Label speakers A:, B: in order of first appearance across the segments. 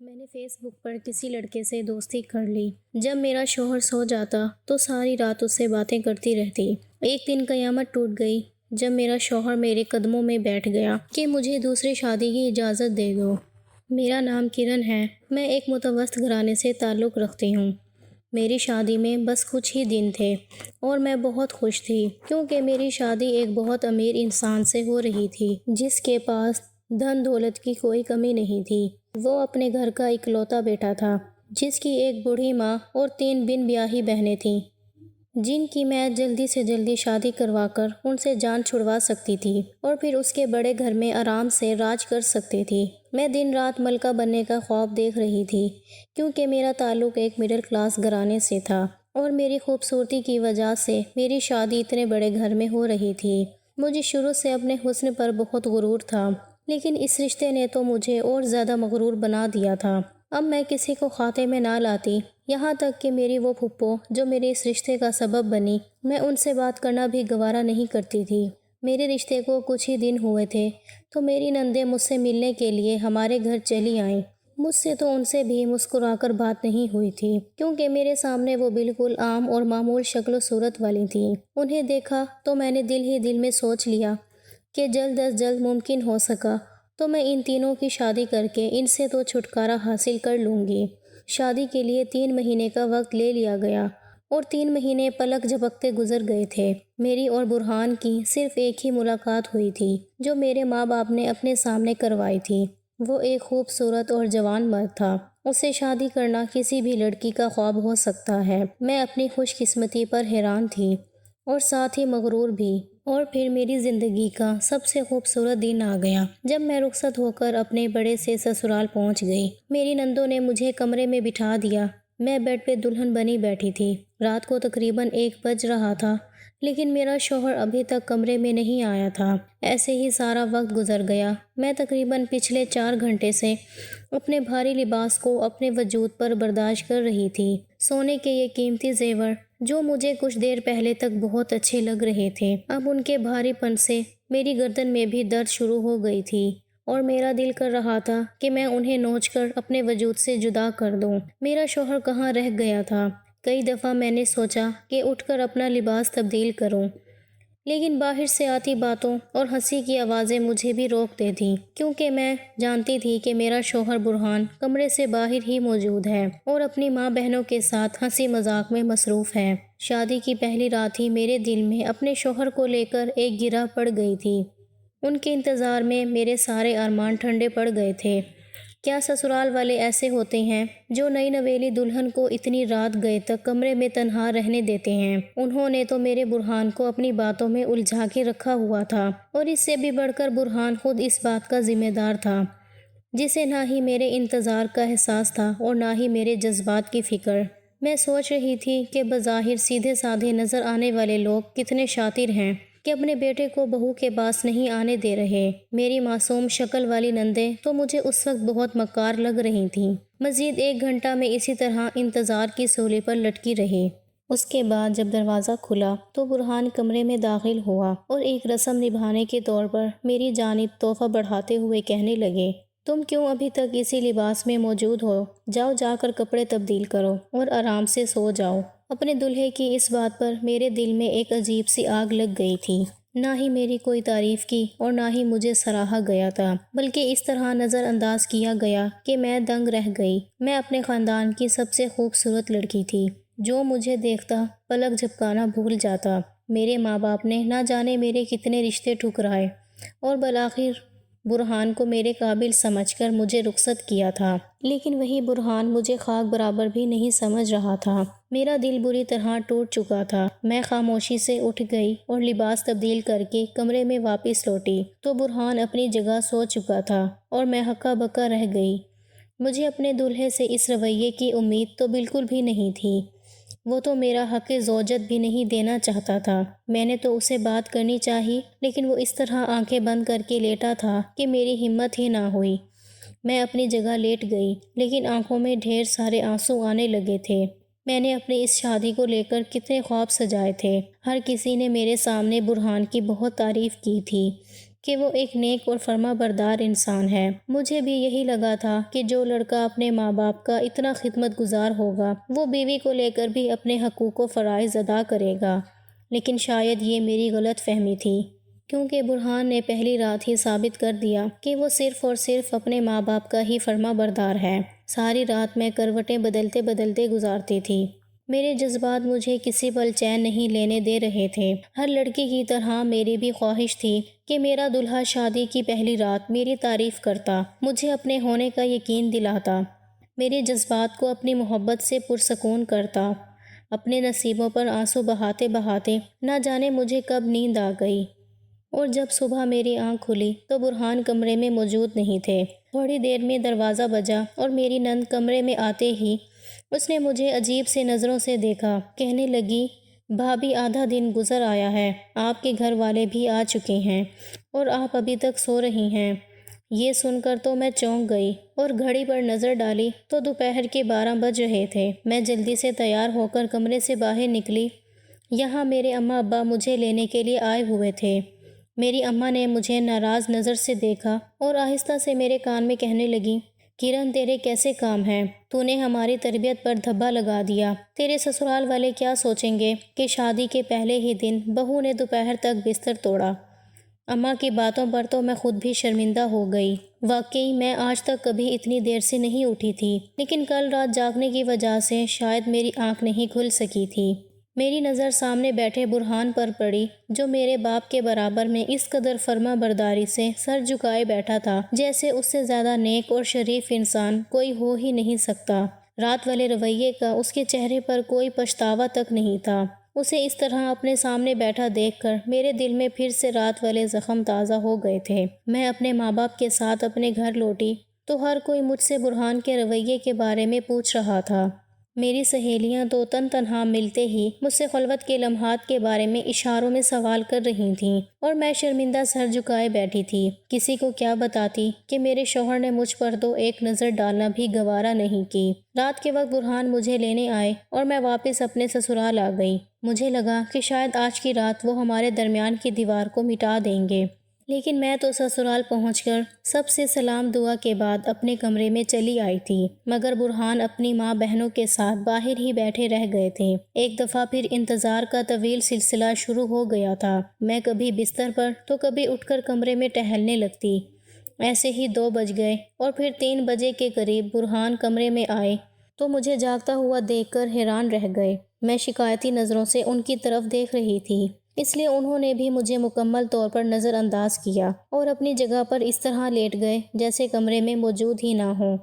A: میں نے فیس بک پر کسی لڑکے سے دوستی کر لی۔ جب میرا شوہر سو جاتا تو ساری رات اس سے باتیں کرتی رہتی۔ ایک دن قیامت ٹوٹ گئی جب میرا شوہر میرے قدموں میں بیٹھ گیا کہ مجھے دوسری شادی کی اجازت دے دو۔ میرا نام کرن ہے۔ میں ایک متوسط گھرانے سے تعلق رکھتی ہوں۔ میری شادی میں بس کچھ ہی دن تھے اور میں بہت خوش تھی کیونکہ میری شادی ایک بہت امیر انسان سے ہو رہی تھی جس کے پاس دھن دولت کی کوئی کمی نہیں تھی۔ وہ اپنے گھر کا اکلوتا بیٹا تھا جس کی ایک بوڑھی ماں اور 3 بن بیاہی بہنیں تھیں جن کی میں جلدی سے جلدی شادی کروا کر ان سے جان چھڑوا سکتی تھی اور پھر اس کے بڑے گھر میں آرام سے راج کر سکتی تھی۔ میں دن رات ملکہ بننے کا خواب دیکھ رہی تھی کیونکہ میرا تعلق ایک مڈل کلاس گھرانے سے تھا اور میری خوبصورتی کی وجہ سے میری شادی اتنے بڑے گھر میں ہو رہی تھی۔ مجھے شروع سے اپنے حسن پر بہت غرور تھا لیکن اس رشتے نے تو مجھے اور زیادہ مغرور بنا دیا تھا۔ اب میں کسی کو کھاتے میں نہ لاتی، یہاں تک کہ میری وہ پھپھو جو میرے اس رشتے کا سبب بنی، میں ان سے بات کرنا بھی گوارا نہیں کرتی تھی۔ میرے رشتے کو کچھ ہی دن ہوئے تھے تو میری نندیں مجھ سے ملنے کے لیے ہمارے گھر چلی آئیں۔ مجھ سے تو ان سے بھی مسکرا کر بات نہیں ہوئی تھی کیونکہ میرے سامنے وہ بالکل عام اور معمول شکل و صورت والی تھیں۔ انہیں دیکھا تو میں نے دل ہی دل میں سوچ لیا کہ جلد از جلد ممکن ہو سکا تو میں ان تینوں کی شادی کر کے ان سے تو چھٹکارا حاصل کر لوں گی۔ شادی کے لیے 3 مہینے کا وقت لے لیا گیا اور 3 مہینے پلک جھپکتے گزر گئے تھے۔ میری اور برہان کی صرف ایک ہی ملاقات ہوئی تھی جو میرے ماں باپ نے اپنے سامنے کروائی تھی۔ وہ ایک خوبصورت اور جوان مرد تھا۔ اسے شادی کرنا کسی بھی لڑکی کا خواب ہو سکتا ہے۔ میں اپنی خوش قسمتی پر حیران تھی اور ساتھ ہی مغرور بھی۔ اور پھر میری زندگی کا سب سے خوبصورت دن آ گیا جب میں رخصت ہو کر اپنے بڑے سے سسرال پہنچ گئی۔ میری نندوں نے مجھے کمرے میں بٹھا دیا۔ میں بیڈ پہ دلہن بنی بیٹھی تھی۔ رات کو تقریباً 1 بج رہا تھا لیکن میرا شوہر ابھی تک کمرے میں نہیں آیا تھا۔ ایسے ہی سارا وقت گزر گیا۔ میں تقریباً پچھلے 4 گھنٹے سے اپنے بھاری لباس کو اپنے وجود پر برداشت کر رہی تھی۔ سونے کے یہ قیمتی زیور جو مجھے کچھ دیر پہلے تک بہت اچھے لگ رہے تھے، اب ان کے بھاری پن سے میری گردن میں بھی درد شروع ہو گئی تھی اور میرا دل کر رہا تھا کہ میں انہیں نوچ کر اپنے وجود سے جدا کر دوں۔ میرا شوہر کہاں رہ گیا تھا؟ کئی دفعہ میں نے سوچا کہ اٹھ کر اپنا لباس تبدیل کروں لیکن باہر سے آتی باتوں اور ہنسی کی آوازیں مجھے بھی روک دیتیں کیونکہ میں جانتی تھی کہ میرا شوہر برہان کمرے سے باہر ہی موجود ہے اور اپنی ماں بہنوں کے ساتھ ہنسی مذاق میں مصروف ہے۔ شادی کی پہلی رات ہی میرے دل میں اپنے شوہر کو لے کر ایک گرہ پڑ گئی تھی۔ ان کے انتظار میں میرے سارے ارمان ٹھنڈے پڑ گئے تھے۔ کیا سسرال والے ایسے ہوتے ہیں جو نئی نویلی دلہن کو اتنی رات گئے تک کمرے میں تنہا رہنے دیتے ہیں؟ انہوں نے تو میرے برہان کو اپنی باتوں میں الجھا کے رکھا ہوا تھا اور اس سے بھی بڑھ کر برہان خود اس بات کا ذمہ دار تھا جسے نہ ہی میرے انتظار کا احساس تھا اور نہ ہی میرے جذبات کی فکر۔ میں سوچ رہی تھی کہ بظاہر سیدھے سادھے نظر آنے والے لوگ کتنے شاطر ہیں کہ اپنے بیٹے کو بہو کے پاس نہیں آنے دے رہے۔ میری معصوم شکل والی نندیں تو مجھے اس وقت بہت مکار لگ رہی تھیں۔ مزید 1 گھنٹہ میں اسی طرح انتظار کی سولی پر لٹکی رہی۔ اس کے بعد جب دروازہ کھلا تو برہان کمرے میں داخل ہوا اور ایک رسم نبھانے کے طور پر میری جانب تحفہ بڑھاتے ہوئے کہنے لگے، تم کیوں ابھی تک اسی لباس میں موجود ہو؟ جاؤ جا کر کپڑے تبدیل کرو اور آرام سے سو جاؤ۔ اپنے دلہے کی اس بات پر میرے دل میں ایک عجیب سی آگ لگ گئی تھی۔ نہ ہی میری کوئی تعریف کی اور نہ ہی مجھے سراہا گیا تھا بلکہ اس طرح نظر انداز کیا گیا کہ میں دنگ رہ گئی۔ میں اپنے خاندان کی سب سے خوبصورت لڑکی تھی جو مجھے دیکھتا پلک جھپکانا بھول جاتا۔ میرے ماں باپ نے نہ جانے میرے کتنے رشتے ٹھکرائے اور بالآخر برہان کو میرے قابل سمجھ کر مجھے رخصت کیا تھا، لیکن وہی برہان مجھے خاک برابر بھی نہیں سمجھ رہا تھا۔ میرا دل بری طرح ٹوٹ چکا تھا۔ میں خاموشی سے اٹھ گئی اور لباس تبدیل کر کے کمرے میں واپس لوٹی تو برہان اپنی جگہ سو چکا تھا اور میں ہکا بکا رہ گئی۔ مجھے اپنے دلہے سے اس رویے کی امید تو بالکل بھی نہیں تھی۔ وہ تو میرا حق زوجت بھی نہیں دینا چاہتا تھا۔ میں نے تو اسے بات کرنی چاہی لیکن وہ اس طرح آنکھیں بند کر کے لیٹا تھا کہ میری ہمت ہی نہ ہوئی۔ میں اپنی جگہ لیٹ گئی لیکن آنکھوں میں ڈھیر سارے آنسو آنے لگے تھے۔ میں نے اپنی اس شادی کو لے کر کتنے خواب سجائے تھے۔ ہر کسی نے میرے سامنے برہان کی بہت تعریف کی تھی کہ وہ ایک نیک اور فرما بردار انسان ہے۔ مجھے بھی یہی لگا تھا کہ جو لڑکا اپنے ماں باپ کا اتنا خدمت گزار ہوگا وہ بیوی کو لے کر بھی اپنے حقوق و فرائض ادا کرے گا، لیکن شاید یہ میری غلط فہمی تھی، کیونکہ برہان نے پہلی رات ہی ثابت کر دیا کہ وہ صرف اور صرف اپنے ماں باپ کا ہی فرما بردار ہے۔ ساری رات میں کروٹیں بدلتے بدلتے گزارتی تھی۔ میرے جذبات مجھے کسی پل چین نہیں لینے دے رہے تھے۔ ہر لڑکی کی طرح میری بھی خواہش تھی کہ میرا دلہا شادی کی پہلی رات میری تعریف کرتا، مجھے اپنے ہونے کا یقین دلاتا، میرے جذبات کو اپنی محبت سے پرسکون کرتا۔ اپنے نصیبوں پر آنسو بہاتے بہاتے نہ جانے مجھے کب نیند آ گئی، اور جب صبح میری آنکھ کھلی تو برہان کمرے میں موجود نہیں تھے۔ تھوڑی دیر میں دروازہ بجا اور میری نند کمرے میں آتے ہی اس نے مجھے عجیب سے نظروں سے دیکھا۔ کہنے لگی، بھابھی آدھا دن گزر آیا ہے، آپ کے گھر والے بھی آ چکے ہیں اور آپ ابھی تک سو رہی ہیں۔ یہ سن کر تو میں چونک گئی اور گھڑی پر نظر ڈالی تو دوپہر کے 12 بج رہے تھے۔ میں جلدی سے تیار ہو کر کمرے سے باہر نکلی۔ یہاں میرے اماں ابا مجھے لینے کے لیے آئے ہوئے تھے۔ میری اماں نے مجھے ناراض نظر سے دیکھا اور آہستہ سے میرے کان میں کہنے لگی، کرن تیرے کیسے کام ہیں؟ تو نے ہماری تربیت پر دھبا لگا دیا۔ تیرے سسرال والے کیا سوچیں گے کہ شادی کے پہلے ہی دن بہو نے دوپہر تک بستر توڑا۔ اماں کی باتوں پر تو میں خود بھی شرمندہ ہو گئی۔ واقعی میں آج تک کبھی اتنی دیر سے نہیں اٹھی تھی، لیکن کل رات جاگنے کی وجہ سے شاید میری آنکھ نہیں کھل سکی تھی۔ میری نظر سامنے بیٹھے برہان پر پڑی، جو میرے باپ کے برابر میں اس قدر فرما برداری سے سر جھکائے بیٹھا تھا جیسے اس سے زیادہ نیک اور شریف انسان کوئی ہو ہی نہیں سکتا۔ رات والے رویے کا اس کے چہرے پر کوئی پچھتاوا تک نہیں تھا۔ اسے اس طرح اپنے سامنے بیٹھا دیکھ کر میرے دل میں پھر سے رات والے زخم تازہ ہو گئے تھے۔ میں اپنے ماں باپ کے ساتھ اپنے گھر لوٹی تو ہر کوئی مجھ سے برہان کے رویے کے بارے میں پوچھ رہا تھا۔ میری سہیلیاں تو تنہا ملتے ہی مجھ سے خلوت کے لمحات کے بارے میں اشاروں میں سوال کر رہی تھیں اور میں شرمندہ سر جھکائے بیٹھی تھی۔ کسی کو کیا بتاتی کہ میرے شوہر نے مجھ پر تو ایک نظر ڈالنا بھی گوارا نہیں کی۔ رات کے وقت برہان مجھے لینے آئے اور میں واپس اپنے سسرال آ گئی۔ مجھے لگا کہ شاید آج کی رات وہ ہمارے درمیان کی دیوار کو مٹا دیں گے، لیکن میں تو سسرال پہنچ کر سب سے سلام دعا کے بعد اپنے کمرے میں چلی آئی تھی، مگر برہان اپنی ماں بہنوں کے ساتھ باہر ہی بیٹھے رہ گئے تھے۔ ایک دفعہ پھر انتظار کا طویل سلسلہ شروع ہو گیا تھا۔ میں کبھی بستر پر تو کبھی اٹھ کر کمرے میں ٹہلنے لگتی۔ ایسے ہی 2 بج گئے اور پھر 3 بجے کے قریب برہان کمرے میں آئے تو مجھے جاگتا ہوا دیکھ کر حیران رہ گئے۔ میں شکایتی نظروں سے ان کی طرف دیکھ رہی تھی، اس لیے انہوں نے بھی مجھے مکمل طور پر نظر انداز کیا اور اپنی جگہ پر اس طرح لیٹ گئے جیسے کمرے میں موجود ہی نہ ہوں۔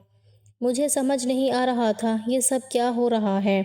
A: مجھے سمجھ نہیں آ رہا تھا یہ سب کیا ہو رہا ہے۔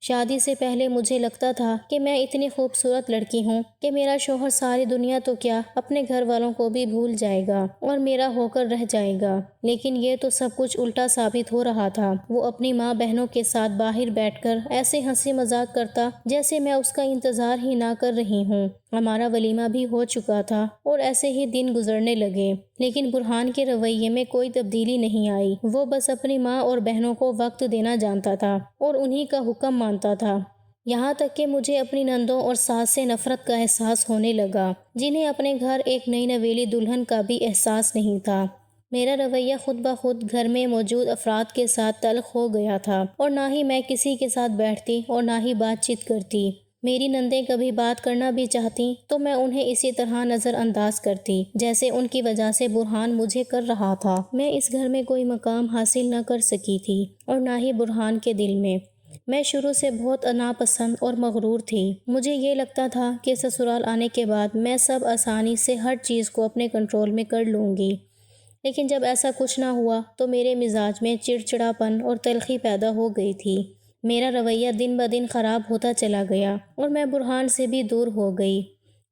A: شادی سے پہلے مجھے لگتا تھا کہ میں اتنی خوبصورت لڑکی ہوں کہ میرا شوہر ساری دنیا تو کیا اپنے گھر والوں کو بھی بھول جائے گا اور میرا ہو کر رہ جائے گا، لیکن یہ تو سب کچھ الٹا ثابت ہو رہا تھا۔ وہ اپنی ماں بہنوں کے ساتھ باہر بیٹھ کر ایسے ہنسی مذاق کرتا جیسے میں اس کا انتظار ہی نہ کر رہی ہوں۔ ہمارا ولیمہ بھی ہو چکا تھا اور ایسے ہی دن گزرنے لگے، لیکن برہان کے رویے میں کوئی تبدیلی نہیں آئی۔ وہ بس اپنی ماں اور بہنوں کو وقت دینا جانتا تھا اور انہی کا حکم مانتا تھا، یہاں تک کہ مجھے اپنی نندوں اور ساس سے نفرت کا احساس ہونے لگا، جنہیں اپنے گھر ایک نئی نویلی دلہن کا بھی احساس نہیں تھا۔ میرا رویہ خود بخود گھر میں موجود افراد کے ساتھ تلخ ہو گیا تھا اور نہ ہی میں کسی کے ساتھ بیٹھتی اور نہ ہی بات چیت کرتی۔ میری نندیں کبھی بات کرنا بھی چاہتی تو میں انہیں اسی طرح نظر انداز کرتی جیسے ان کی وجہ سے برہان مجھے کر رہا تھا۔ میں اس گھر میں کوئی مقام حاصل نہ کر سکی تھی اور نہ ہی برہان کے دل میں۔ میں شروع سے بہت ناپسند اور مغرور تھی۔ مجھے یہ لگتا تھا کہ سسرال آنے کے بعد میں سب آسانی سے ہر چیز کو اپنے کنٹرول میں کر لوں گی، لیکن جب ایسا کچھ نہ ہوا تو میرے مزاج میں چڑچڑاپن اور تلخی پیدا ہو گئی تھی۔ میرا رویہ دن بدن خراب ہوتا چلا گیا اور میں برہان سے بھی دور ہو گئی۔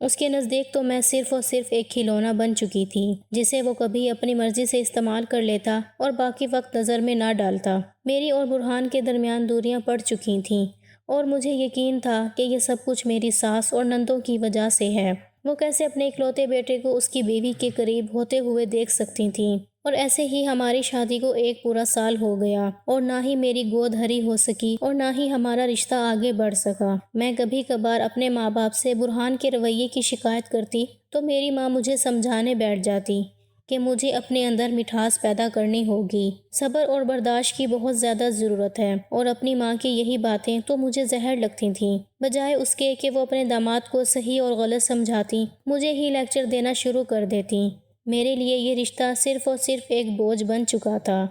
A: اس کے نزدیک تو میں صرف اور صرف ایک کھلونا بن چکی تھی جسے وہ کبھی اپنی مرضی سے استعمال کر لیتا اور باقی وقت نظر میں نہ ڈالتا۔ میری اور برہان کے درمیان دوریاں پڑ چکی تھیں اور مجھے یقین تھا کہ یہ سب کچھ میری ساس اور نندوں کی وجہ سے ہے۔ وہ کیسے اپنے اکلوتے بیٹے کو اس کی بیوی کے قریب ہوتے ہوئے دیکھ سکتی تھیں؟ اور ایسے ہی ہماری شادی کو ایک پورا سال ہو گیا اور نہ ہی میری گود ہری ہو سکی اور نہ ہی ہمارا رشتہ آگے بڑھ سکا۔ میں کبھی کبھار اپنے ماں باپ سے برہان کے رویے کی شکایت کرتی تو میری ماں مجھے سمجھانے بیٹھ جاتی کہ مجھے اپنے اندر مٹھاس پیدا کرنی ہوگی، صبر اور برداشت کی بہت زیادہ ضرورت ہے، اور اپنی ماں کی یہی باتیں تو مجھے زہر لگتی تھیں۔ بجائے اس کے کہ وہ اپنے داماد کو صحیح اور غلط سمجھاتی، مجھے ہی لیکچر دینا شروع کر دیتی۔ میرے لیے یہ رشتہ صرف اور صرف ایک بوجھ بن چکا تھا،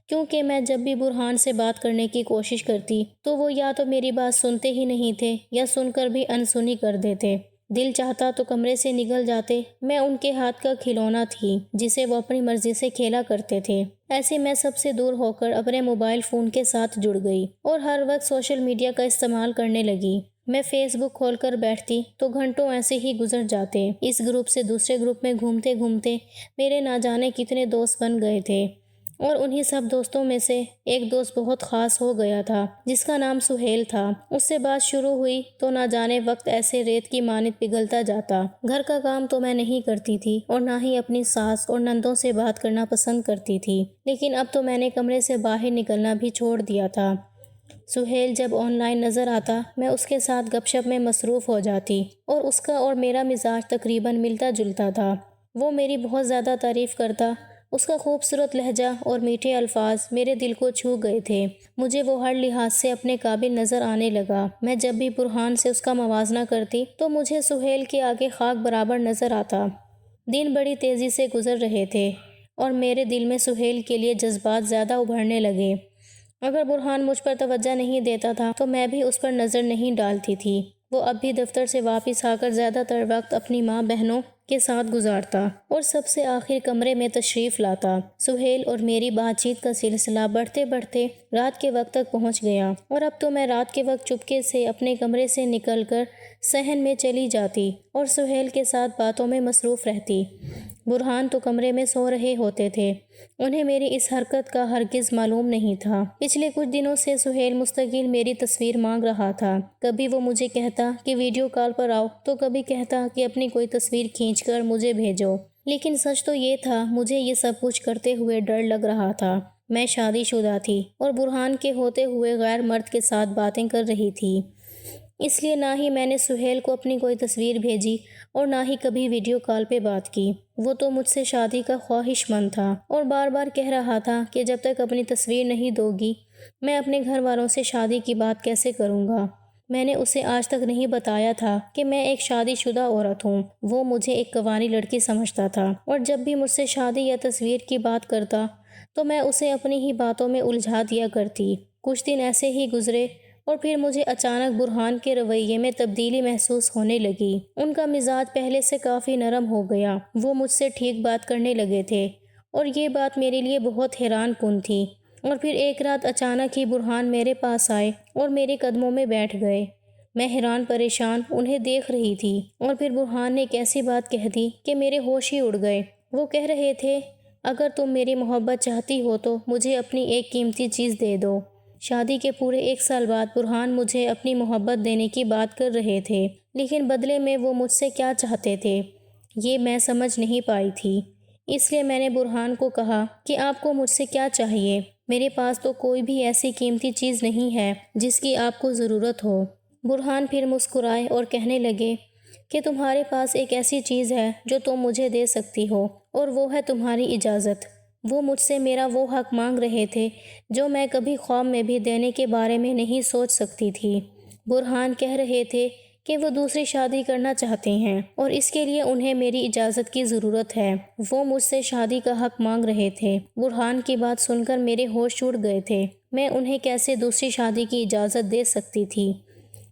A: کیونکہ میں جب بھی برہان سے بات کرنے کی کوشش کرتی تو وہ یا تو میری بات سنتے ہی نہیں تھے یا سن کر بھی انسنی کر دیتے۔ دل چاہتا تو کمرے سے نکل جاتے۔ میں ان کے ہاتھ کا کھلونا تھی جسے وہ اپنی مرضی سے کھیلا کرتے تھے۔ ایسے میں سب سے دور ہو کر اپنے موبائل فون کے ساتھ جڑ گئی اور ہر وقت سوشل میڈیا کا استعمال کرنے لگی۔ میں فیس بک کھول کر بیٹھتی تو گھنٹوں ایسے ہی گزر جاتے۔ اس گروپ سے دوسرے گروپ میں گھومتے گھومتے میرے نہ جانے کتنے دوست بن گئے تھے، اور انہی سب دوستوں میں سے ایک دوست بہت خاص ہو گیا تھا جس کا نام سہیل تھا۔ اس سے بات شروع ہوئی تو نہ جانے وقت ایسے ریت کی مانند پگھلتا جاتا۔ گھر کا کام تو میں نہیں کرتی تھی اور نہ ہی اپنی ساس اور نندوں سے بات کرنا پسند کرتی تھی، لیکن اب تو میں نے کمرے سے باہر نکلنا بھی چھوڑ دیا تھا۔ سہیل جب آن لائن نظر آتا میں اس کے ساتھ گپ شپ میں مصروف ہو جاتی، اور اس کا اور میرا مزاج تقریباً ملتا جلتا تھا۔ وہ میری بہت زیادہ تعریف کرتا۔ اس کا خوبصورت لہجہ اور میٹھے الفاظ میرے دل کو چھو گئے تھے۔ مجھے وہ ہر لحاظ سے اپنے قابل نظر آنے لگا۔ میں جب بھی برہان سے اس کا موازنہ کرتی تو مجھے سہیل کے آگے خاک برابر نظر آتا۔ دن بڑی تیزی سے گزر رہے تھے اور میرے دل میں سہیل کے لیے جذبات زیادہ ابھرنے لگے۔ اگر برہان مجھ پر توجہ نہیں دیتا تھا تو میں بھی اس پر نظر نہیں ڈالتی تھی۔ وہ اب بھی دفتر سے واپس آ کر زیادہ تر وقت اپنی ماں بہنوں کے ساتھ گزارتا اور سب سے آخر کمرے میں تشریف لاتا۔ سہیل اور میری بات چیت کا سلسلہ بڑھتے بڑھتے رات کے وقت تک پہنچ گیا، اور اب تو میں رات کے وقت چپکے سے اپنے کمرے سے نکل کر صحن میں چلی جاتی اور سہیل کے ساتھ باتوں میں مصروف رہتی۔ برہان تو کمرے میں سو رہے ہوتے تھے۔ انہیں میری اس حرکت کا ہرگز معلوم نہیں تھا۔ پچھلے کچھ دنوں سے سہیل مستقل میری تصویر مانگ رہا تھا۔ کبھی وہ مجھے کہتا کہ ویڈیو کال پر آؤ تو کبھی کہتا کہ اپنی کوئی تصویر کھینچ کر مجھے بھیجو، لیکن سچ تو یہ تھا مجھے یہ سب کچھ کرتے ہوئے ڈر لگ رہا تھا۔ میں شادی شدہ تھی اور برہان کے ہوتے ہوئے غیر مرد کے ساتھ باتیں کر رہی تھی، اس لیے نہ ہی میں نے سہیل کو اپنی کوئی تصویر بھیجی اور نہ ہی کبھی ویڈیو کال پہ بات کی۔ وہ تو مجھ سے شادی کا خواہش مند تھا اور بار بار کہہ رہا تھا کہ جب تک اپنی تصویر نہیں دو گی میں اپنے گھر والوں سے شادی کی بات کیسے کروں گا۔ میں نے اسے آج تک نہیں بتایا تھا کہ میں ایک شادی شدہ عورت ہوں۔ وہ مجھے ایک کنواری لڑکی سمجھتا تھا، اور جب بھی مجھ سے شادی یا تصویر کی بات کرتا تو میں اسے اپنی ہی باتوں میں الجھا دیا کرتی۔ کچھ دن ایسے ہی گزرے اور پھر مجھے اچانک برہان کے رویے میں تبدیلی محسوس ہونے لگی۔ ان کا مزاج پہلے سے کافی نرم ہو گیا۔ وہ مجھ سے ٹھیک بات کرنے لگے تھے اور یہ بات میرے لیے بہت حیران کن تھی۔ اور پھر ایک رات اچانک ہی برہان میرے پاس آئے اور میرے قدموں میں بیٹھ گئے۔ میں حیران پریشان انہیں دیکھ رہی تھی، اور پھر برہان نے ایک ایسی بات کہہ دی کہ میرے ہوش ہی اڑ گئے۔ وہ کہہ رہے تھے، اگر تم میری محبت چاہتی ہو تو مجھے اپنی ایک قیمتی چیز دے دو۔ شادی کے پورے 1 سال بعد برہان مجھے اپنی محبت دینے کی بات کر رہے تھے، لیکن بدلے میں وہ مجھ سے کیا چاہتے تھے یہ میں سمجھ نہیں پائی تھی۔ اس لیے میں نے برہان کو کہا کہ آپ کو مجھ سے کیا چاہیے؟ میرے پاس تو کوئی بھی ایسی قیمتی چیز نہیں ہے جس کی آپ کو ضرورت ہو۔ برہان پھر مسکرائے اور کہنے لگے کہ تمہارے پاس ایک ایسی چیز ہے جو تم مجھے دے سکتی ہو، اور وہ ہے تمہاری اجازت۔ وہ مجھ سے میرا وہ حق مانگ رہے تھے جو میں کبھی خواب میں بھی دینے کے بارے میں نہیں سوچ سکتی تھی۔ برہان کہہ رہے تھے کہ وہ دوسری شادی کرنا چاہتے ہیں اور اس کے لیے انہیں میری اجازت کی ضرورت ہے۔ وہ مجھ سے شادی کا حق مانگ رہے تھے۔ برہان کی بات سن کر میرے ہوش اڑ گئے تھے۔ میں انہیں کیسے دوسری شادی کی اجازت دے سکتی تھی؟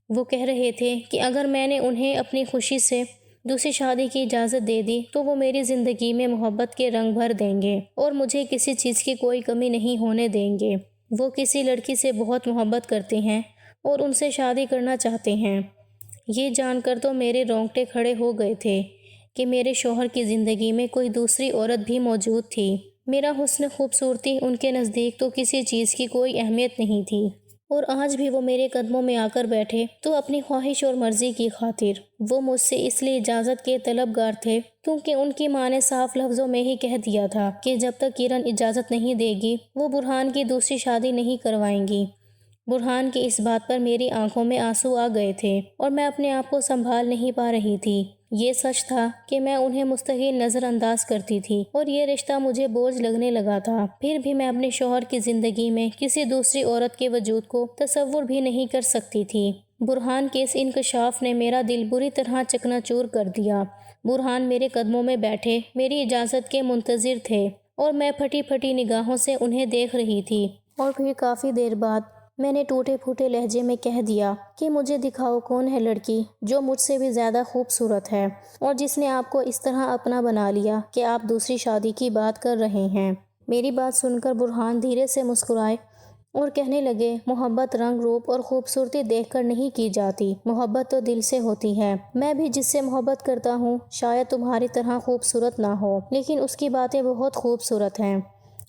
A: وہ کہہ رہے تھے کہ اگر میں نے انہیں اپنی خوشی سے دوسری شادی کی اجازت دے دی تو وہ میری زندگی میں محبت کے رنگ بھر دیں گے اور مجھے کسی چیز کی کوئی کمی نہیں ہونے دیں گے۔ وہ کسی لڑکی سے بہت محبت کرتے ہیں اور ان سے شادی کرنا چاہتے ہیں۔ یہ جان کر تو میرے رونگٹے کھڑے ہو گئے تھے کہ میرے شوہر کی زندگی میں کوئی دوسری عورت بھی موجود تھی۔ میرا حسن خوبصورتی ان کے نزدیک تو کسی چیز کی کوئی اہمیت نہیں تھی، اور آج بھی وہ میرے قدموں میں آ کر بیٹھے تو اپنی خواہش اور مرضی کی خاطر وہ مجھ سے اس لیے اجازت کے طلبگار تھے کیونکہ ان کی ماں نے صاف لفظوں میں ہی کہہ دیا تھا کہ جب تک کرن اجازت نہیں دے گی وہ برہان کی دوسری شادی نہیں کروائیں گی۔ برہان کی اس بات پر میری آنکھوں میں آنسو آ گئے تھے اور میں اپنے آپ کو سنبھال نہیں پا رہی تھی۔ یہ سچ تھا کہ میں انہیں مستقل نظر انداز کرتی تھی اور یہ رشتہ مجھے بوجھ لگنے لگا تھا۔ پھر بھی میں اپنے شوہر کی زندگی میں کسی دوسری عورت کے وجود کو تصور بھی نہیں کر سکتی تھی۔ برہان کے اس انکشاف نے میرا دل بری طرح چکنا چور کر دیا۔ برہان میرے قدموں میں بیٹھے میری اجازت کے منتظر تھے اور میں پھٹی پھٹی نگاہوں سے انہیں دیکھ رہی تھی۔ اور پھر کافی دیر بعد میں نے ٹوٹے پھوٹے لہجے میں کہہ دیا کہ مجھے دکھاؤ کون ہے لڑکی جو مجھ سے بھی زیادہ خوبصورت ہے اور جس نے آپ کو اس طرح اپنا بنا لیا کہ آپ دوسری شادی کی بات کر رہے ہیں۔ میری بات سن کر برہان دھیرے سے مسکرائے اور کہنے لگے، محبت رنگ روپ اور خوبصورتی دیکھ کر نہیں کی جاتی، محبت تو دل سے ہوتی ہے۔ میں بھی جس سے محبت کرتا ہوں شاید تمہاری طرح خوبصورت نہ ہو لیکن اس کی باتیں بہت خوبصورت ہیں،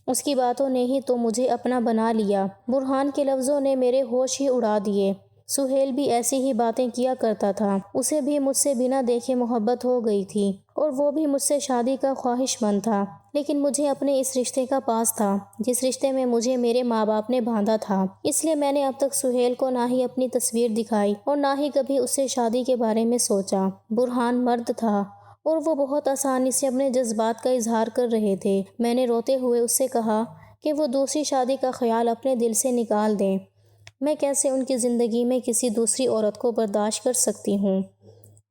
A: اس کی باتوں نے ہی تو مجھے اپنا بنا لیا۔ برہان کے لفظوں نے میرے ہوش ہی اڑا دیے۔ سہیل بھی ایسی ہی باتیں کیا کرتا تھا، اسے بھی مجھ سے بنا دیکھے محبت ہو گئی تھی اور وہ بھی مجھ سے شادی کا خواہش مند تھا، لیکن مجھے اپنے اس رشتے کا پاس تھا جس رشتے میں مجھے میرے ماں باپ نے باندھا تھا۔ اس لیے میں نے اب تک سہیل کو نہ ہی اپنی تصویر دکھائی اور نہ ہی کبھی اس سے شادی کے بارے میں سوچا۔ برہان مرد تھا اور وہ بہت آسانی سے اپنے جذبات کا اظہار کر رہے تھے۔ میں نے روتے ہوئے اس سے کہا کہ وہ دوسری شادی کا خیال اپنے دل سے نکال دیں۔ میں کیسے ان کی زندگی میں کسی دوسری عورت کو برداشت کر سکتی ہوں؟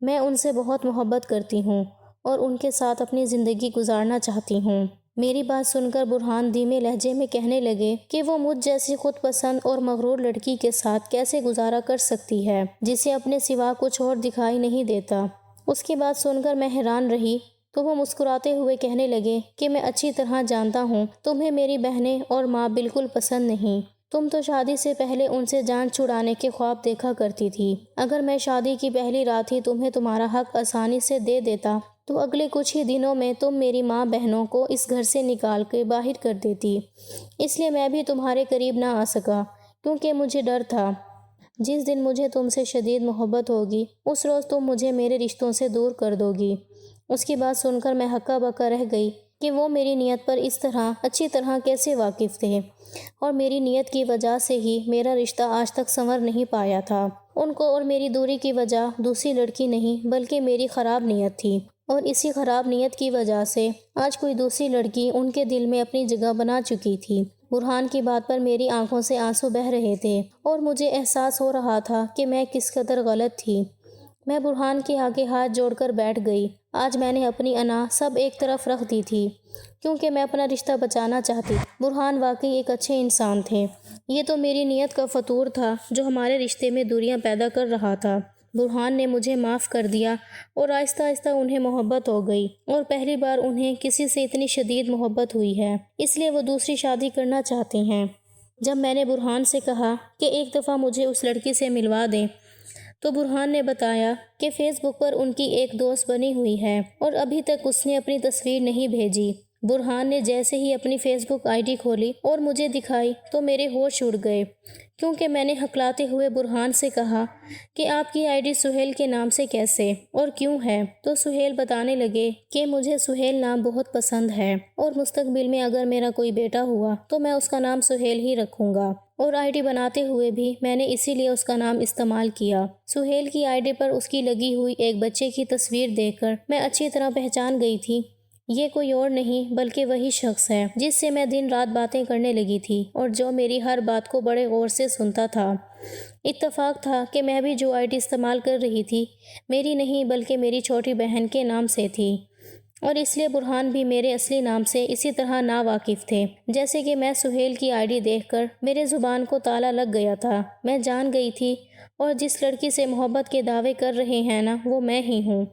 A: میں ان سے بہت محبت کرتی ہوں اور ان کے ساتھ اپنی زندگی گزارنا چاہتی ہوں۔ میری بات سن کر برہان دھیمے لہجے میں کہنے لگے کہ وہ مجھ جیسی خود پسند اور مغرور لڑکی کے ساتھ کیسے گزارا کر سکتی ہے جسے اپنے سوا کچھ اور دکھائی نہیں دیتا۔ اس کی بات سن کر میں حیران رہی تو وہ مسکراتے ہوئے کہنے لگے کہ میں اچھی طرح جانتا ہوں تمہیں میری بہنیں اور ماں بالکل پسند نہیں، تم تو شادی سے پہلے ان سے جان چھڑانے کے خواب دیکھا کرتی تھی۔ اگر میں شادی کی پہلی رات ہی تمہیں تمہارا حق آسانی سے دے دیتا تو اگلے کچھ ہی دنوں میں تم میری ماں بہنوں کو اس گھر سے نکال کے باہر کر دیتی۔ اس لیے میں بھی تمہارے قریب نہ آ سکا کیونکہ مجھے ڈر تھا جس دن مجھے تم سے شدید محبت ہوگی اس روز تم مجھے میرے رشتوں سے دور کر دو گی۔ اس کی بات سن کر میں ہکا بکا رہ گئی کہ وہ میری نیت پر اس طرح اچھی طرح کیسے واقف تھے اور میری نیت کی وجہ سے ہی میرا رشتہ آج تک سنور نہیں پایا تھا۔ ان کو اور میری دوری کی وجہ دوسری لڑکی نہیں بلکہ میری خراب نیت تھی اور اسی خراب نیت کی وجہ سے آج کوئی دوسری لڑکی ان کے دل میں اپنی جگہ بنا چکی تھی۔ برہان کی بات پر میری آنکھوں سے آنسو بہہ رہے تھے اور مجھے احساس ہو رہا تھا کہ میں کس قدر غلط تھی۔ میں برہان کے آگے ہاتھ جوڑ کر بیٹھ گئی۔ آج میں نے اپنی انا سب ایک طرف رکھ دی تھی کیونکہ میں اپنا رشتہ بچانا چاہتی۔ برہان واقعی ایک اچھے انسان تھے۔ یہ تو میری نیت کا فطور تھا جو ہمارے رشتے میں دوریاں پیدا کر رہا تھا۔ برہان نے مجھے معاف کر دیا اور آہستہ آہستہ انہیں محبت ہو گئی اور پہلی بار انہیں کسی سے اتنی شدید محبت ہوئی ہے، اس لیے وہ دوسری شادی کرنا چاہتے ہیں۔ جب میں نے برہان سے کہا کہ ایک دفعہ مجھے اس لڑکی سے ملوا دیں تو برہان نے بتایا کہ فیس بک پر ان کی ایک دوست بنی ہوئی ہے اور ابھی تک اس نے اپنی تصویر نہیں بھیجی۔ برہان نے جیسے ہی اپنی فیس بک آئی ڈی کھولی اور مجھے دکھائی تو میرے ہوش اڑ گئے کیونکہ میں نے ہکلاتے ہوئے برہان سے کہا کہ آپ کی آئی ڈی سہیل کے نام سے کیسے اور کیوں ہے؟ تو سہیل بتانے لگے کہ مجھے سہیل نام بہت پسند ہے اور مستقبل میں اگر میرا کوئی بیٹا ہوا تو میں اس کا نام سہیل ہی رکھوں گا، اور آئی ڈی بناتے ہوئے بھی میں نے اسی لیے اس کا نام استعمال کیا۔ سہیل کی آئی ڈی پر اس کی لگی ہوئی ایک بچے کی تصویر دیکھ کر میں اچھی طرح پہچان گئی تھی یہ کوئی اور نہیں بلکہ وہی شخص ہے جس سے میں دن رات باتیں کرنے لگی تھی اور جو میری ہر بات کو بڑے غور سے سنتا تھا۔ اتفاق تھا کہ میں بھی جو آئی ڈی استعمال کر رہی تھی میری نہیں بلکہ میری چھوٹی بہن کے نام سے تھی، اور اس لیے برہان بھی میرے اصلی نام سے اسی طرح ناواقف تھے۔ جیسے کہ میں سہیل کی آئی ڈی دیکھ کر میرے زبان کو تالا لگ گیا تھا، میں جان گئی تھی اور جس لڑکی سے محبت کے دعوے کر رہے ہیں نا وہ میں ہی ہوں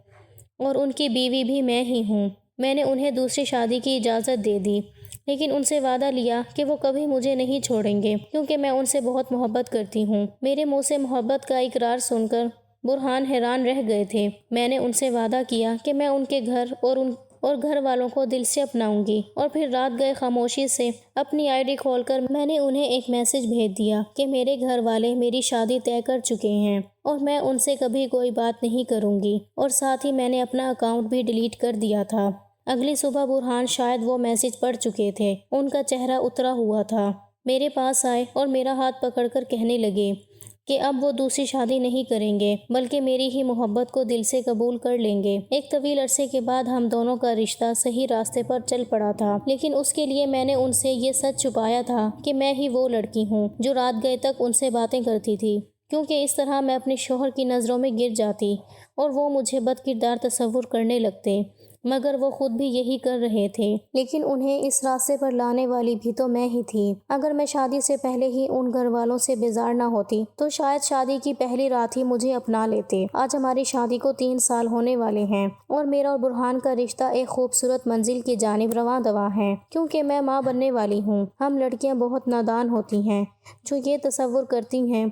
A: اور ان کی بیوی بھی میں ہی ہوں۔ میں نے انہیں دوسری شادی کی اجازت دے دی لیکن ان سے وعدہ لیا کہ وہ کبھی مجھے نہیں چھوڑیں گے کیونکہ میں ان سے بہت محبت کرتی ہوں۔ میرے منہ سے محبت کا اقرار سن کر برہان حیران رہ گئے تھے۔ میں نے ان سے وعدہ کیا کہ میں ان کے گھر اور ان اور گھر والوں کو دل سے اپناؤں گی۔ اور پھر رات گئے خاموشی سے اپنی آئی ڈی کھول کر میں نے انہیں ایک میسج بھیج دیا کہ میرے گھر والے میری شادی طے کر چکے ہیں اور میں ان سے کبھی کوئی بات نہیں کروں گی، اور ساتھ ہی میں نے اپنا اکاؤنٹ بھی ڈیلیٹ کر دیا تھا۔ اگلی صبح برہان شاید وہ میسج پڑھ چکے تھے، ان کا چہرہ اترا ہوا تھا، میرے پاس آئے اور میرا ہاتھ پکڑ کر کہنے لگے کہ اب وہ دوسری شادی نہیں کریں گے بلکہ میری ہی محبت کو دل سے قبول کر لیں گے۔ ایک طویل عرصے کے بعد ہم دونوں کا رشتہ صحیح راستے پر چل پڑا تھا، لیکن اس کے لیے میں نے ان سے یہ سچ چھپایا تھا کہ میں ہی وہ لڑکی ہوں جو رات گئے تک ان سے باتیں کرتی تھی، کیونکہ اس طرح میں اپنے شوہر کی نظروں میں گر جاتی اور وہ مجھے بد کردار تصور کرنے لگتے، مگر وہ خود بھی یہی کر رہے تھے، لیکن انہیں اس راستے پر لانے والی بھی تو میں ہی تھی۔ اگر میں شادی سے پہلے ہی ان گھر والوں سے بیزار نہ ہوتی تو شاید شادی کی پہلی رات ہی مجھے اپنا لیتے۔ آج ہماری شادی کو 3 سال ہونے والے ہیں اور میرا اور برہان کا رشتہ ایک خوبصورت منزل کی جانب رواں دواں ہے، کیونکہ میں ماں بننے والی ہوں۔ ہم لڑکیاں بہت نادان ہوتی ہیں جو یہ تصور کرتی ہیں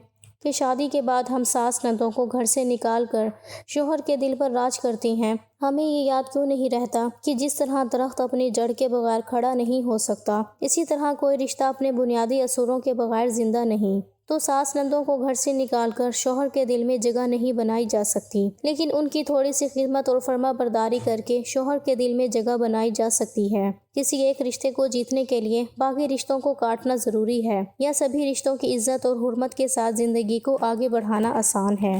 A: کہ شادی کے بعد ہم ساس نندوں کو گھر سے نکال کر شوہر کے دل پر راج کرتی ہیں۔ ہمیں یہ یاد کیوں نہیں رہتا کہ جس طرح درخت اپنی جڑ کے بغیر کھڑا نہیں ہو سکتا، اسی طرح کوئی رشتہ اپنے بنیادی اصولوں کے بغیر زندہ نہیں۔ تو ساس نندوں کو گھر سے نکال کر شوہر کے دل میں جگہ نہیں بنائی جا سکتی، لیکن ان کی تھوڑی سی خدمت اور فرما برداری کر کے شوہر کے دل میں جگہ بنائی جا سکتی ہے۔ کسی ایک رشتے کو جیتنے کے لیے باقی رشتوں کو کاٹنا ضروری ہے، یا سبھی رشتوں کی عزت اور حرمت کے ساتھ زندگی کو آگے بڑھانا آسان ہے؟